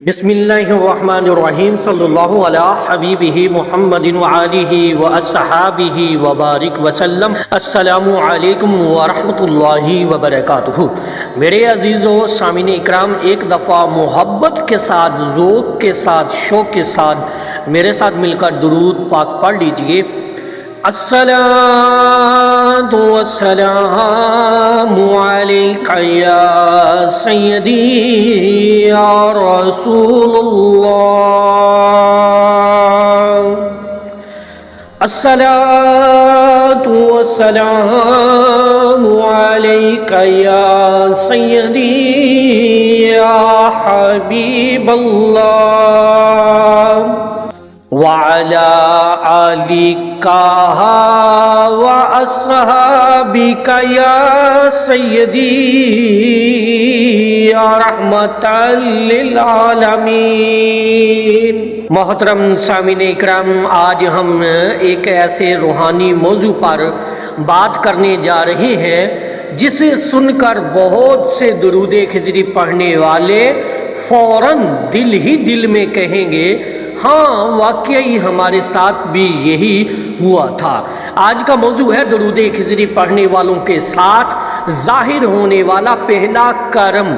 بسم اللہ الرحمن الرحیم صلی اللہ علیہ حبیبہ محمد وآلہ واصحابہ وبارک وسلم۔ السلام علیکم ورحمۃ اللہ وبرکاتہ۔ میرے عزیز و سامعین اکرام، ایک دفعہ محبت کے ساتھ، ذوق کے ساتھ، شوق کے ساتھ میرے ساتھ مل کر درود پاک پڑھ لیجئے۔ الصلاۃ والسلام علیک یا سیدی یا رسول اللہ۔ الصلاۃ والسلام علیک یا سیدی یا حبیب اللہ، وعلى آلك وأصحابك يا سيدي يا رحمة للعالمين۔ محترم سامعین اکرام، آج ہم ایک ایسے روحانی موضوع پر بات کرنے جا رہے ہیں جسے سن کر بہت سے درود خضری پڑھنے والے فوراً دل ہی دل میں کہیں گے، ہاں واقعی ہمارے ساتھ بھی یہی ہوا تھا۔ آج کا موضوع ہے درود خضری پڑھنے والوں کے ساتھ ظاہر ہونے والا پہلا کرم،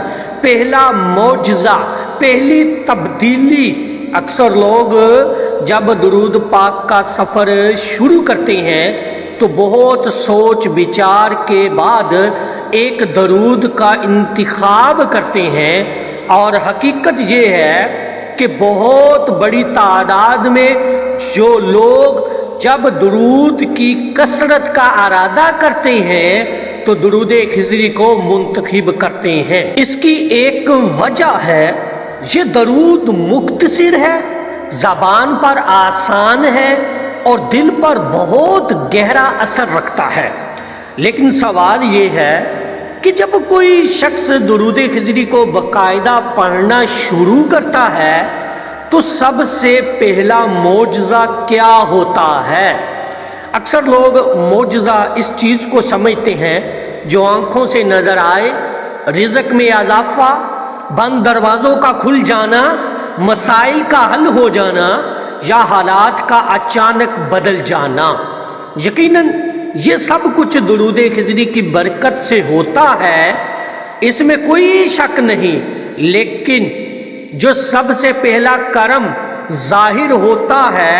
پہلا معجزہ، پہلی تبدیلی۔ اکثر لوگ جب درود پاک کا سفر شروع کرتے ہیں تو بہت سوچ بچار کے بعد ایک درود کا انتخاب کرتے ہیں، اور حقیقت یہ ہے کہ بہت بڑی تعداد میں جو لوگ جب درود کی کثرت کا ارادہ کرتے ہیں تو درود خضری کو منتخب کرتے ہیں۔ اس کی ایک وجہ ہے، یہ درود مختصر ہے، زبان پر آسان ہے اور دل پر بہت گہرا اثر رکھتا ہے۔ لیکن سوال یہ ہے کہ جب کوئی شخص درود خضری کو باقاعدہ پڑھنا شروع کرتا ہے تو سب سے پہلا معجزہ کیا ہوتا ہے؟ اکثر لوگ معجزہ اس چیز کو سمجھتے ہیں جو آنکھوں سے نظر آئے، رزق میں اضافہ، بند دروازوں کا کھل جانا، مسائل کا حل ہو جانا یا حالات کا اچانک بدل جانا۔ یقیناً یہ سب کچھ درود خضری کی برکت سے ہوتا ہے، اس میں کوئی شک نہیں، لیکن جو سب سے پہلا کرم ظاہر ہوتا ہے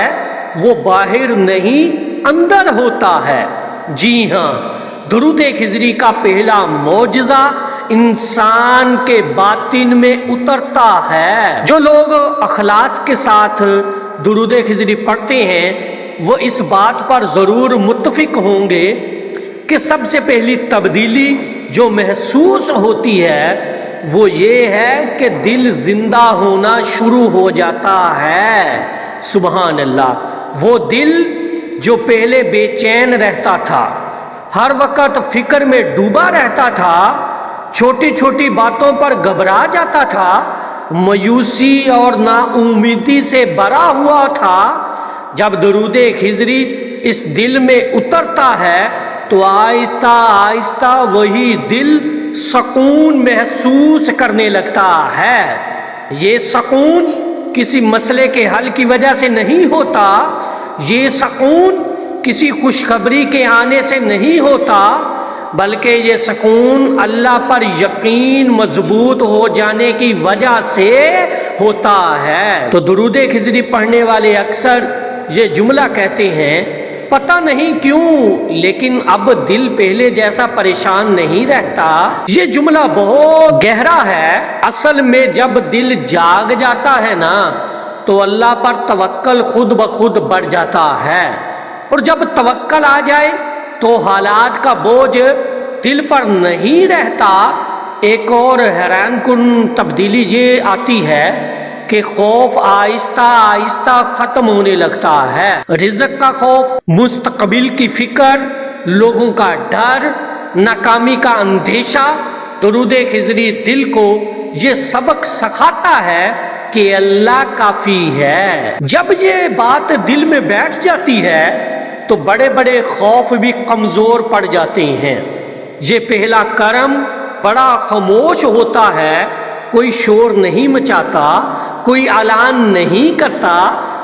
وہ باہر نہیں اندر ہوتا ہے۔ جی ہاں، درود خضری کا پہلا معجزہ انسان کے باطن میں اترتا ہے۔ جو لوگ اخلاص کے ساتھ درود خضری پڑھتے ہیں وہ اس بات پر ضرور متفق ہوں گے کہ سب سے پہلی تبدیلی جو محسوس ہوتی ہے وہ یہ ہے کہ دل زندہ ہونا شروع ہو جاتا ہے۔ سبحان اللہ۔ وہ دل جو پہلے بے چین رہتا تھا، ہر وقت فکر میں ڈوبا رہتا تھا، چھوٹی چھوٹی باتوں پر گھبرا جاتا تھا، مایوسی اور نا امیدی سے بھرا ہوا تھا، جب درود خضری اس دل میں اترتا ہے تو آہستہ آہستہ وہی دل سکون محسوس کرنے لگتا ہے۔ یہ سکون کسی مسئلے کے حل کی وجہ سے نہیں ہوتا، یہ سکون کسی خوشخبری کے آنے سے نہیں ہوتا، بلکہ یہ سکون اللہ پر یقین مضبوط ہو جانے کی وجہ سے ہوتا ہے۔ تو درود خضری پڑھنے والے اکثر یہ جملہ کہتے ہیں، پتہ نہیں کیوں لیکن اب دل پہلے جیسا پریشان نہیں رہتا۔ یہ جملہ بہت گہرا ہے۔ اصل میں جب دل جاگ جاتا ہے نا تو اللہ پر توکل خود بخود بڑھ جاتا ہے، اور جب توکل آ جائے تو حالات کا بوجھ دل پر نہیں رہتا۔ ایک اور حیران کن تبدیلی یہ آتی ہے کہ خوف آہستہ آہستہ ختم ہونے لگتا ہے۔ رزق کا خوف، مستقبل کی فکر، لوگوں کا ڈر، ناکامی کا اندیشہ، درود خضری دل کو یہ سبق سکھاتا ہے کہ اللہ کافی ہے۔ جب یہ بات دل میں بیٹھ جاتی ہے تو بڑے بڑے خوف بھی کمزور پڑ جاتے ہیں۔ یہ پہلا کرم بڑا خاموش ہوتا ہے، کوئی شور نہیں مچاتا، کوئی اعلان نہیں کرتا،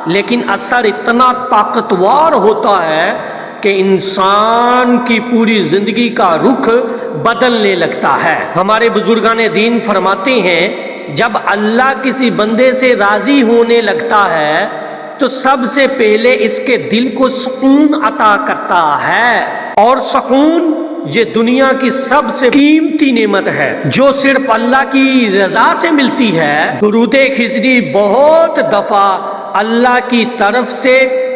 لیکن اثر اتنا طاقتور ہوتا ہے کہ انسان کی پوری زندگی کا رخ بدلنے لگتا ہے۔ ہمارے بزرگان دین فرماتے ہیں جب اللہ کسی بندے سے راضی ہونے لگتا ہے تو سب سے پہلے اس کے دل کو سکون عطا کرتا ہے، اور سکون یہ دنیا کی سب سے قیمتی نعمت ہے جو صرف اللہ کی رضا سے ملتی ہے۔ درود خضری بہت دفعہ اللہ کی طرف سے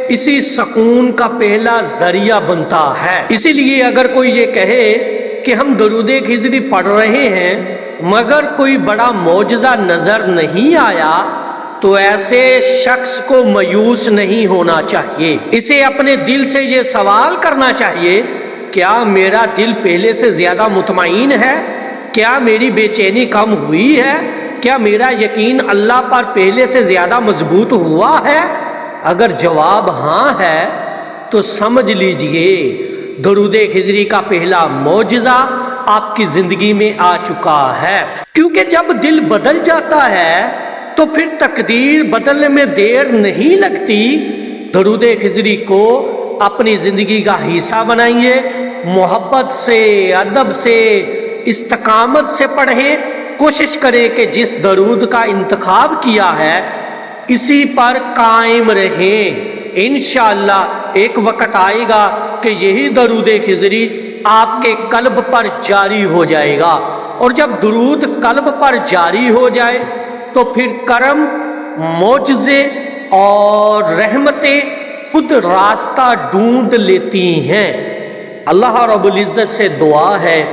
اسی سکون کا پہلا ذریعہ بنتا ہے۔ اسی لیے اگر کوئی یہ کہے کہ ہم درود خضری پڑھ رہے ہیں مگر کوئی بڑا معجزہ نظر نہیں آیا، تو ایسے شخص کو مایوس نہیں ہونا چاہیے۔ اسے اپنے دل سے یہ سوال کرنا چاہیے، کیا میرا دل پہلے سے زیادہ مطمئن ہے؟ کیا میری بے چینی کم ہوئی ہے؟ کیا میرا یقین اللہ پر پہلے سے زیادہ مضبوط ہوا ہے؟ اگر جواب ہاں ہے تو سمجھ لیجئے درود خضری کا پہلا معجزہ آپ کی زندگی میں آ چکا ہے، کیونکہ جب دل بدل جاتا ہے تو پھر تقدیر بدلنے میں دیر نہیں لگتی۔ درود خضری کو اپنی زندگی کا حصہ بنائیے، محبت سے، ادب سے، استقامت سے پڑھیں، کوشش کریں کہ جس درود کا انتخاب کیا ہے اسی پر قائم رہیں۔ انشاءاللہ ایک وقت آئے گا کہ یہی درود خضری آپ کے قلب پر جاری ہو جائے گا، اور جب درود قلب پر جاری ہو جائے تو پھر کرم، معجزے اور رحمتیں خود راستہ ڈھونڈ لیتی ہیں۔ اللہ رب العزت سے دعا ہے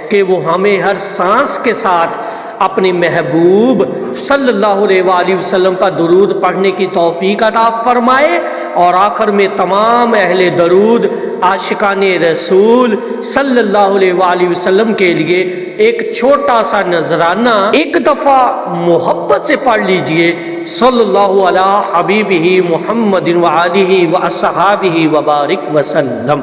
کہ وہ ہمیں ہر سانس کے ساتھ اپنے محبوب صلی اللہ علیہ وآلہ وسلم پر درود پڑھنے کی توفیق عطا فرمائے، اور آخر میں تمام اہل درود عاشقان رسول صلی اللہ علیہ وآلہ وسلم کے لیے ایک چھوٹا سا نذرانہ ایک دفعہ محبت سے پڑھ لیجئے، صلی اللہ علیہ حبیبہ محمد وآلہ واصحابہ وبارک وسلم۔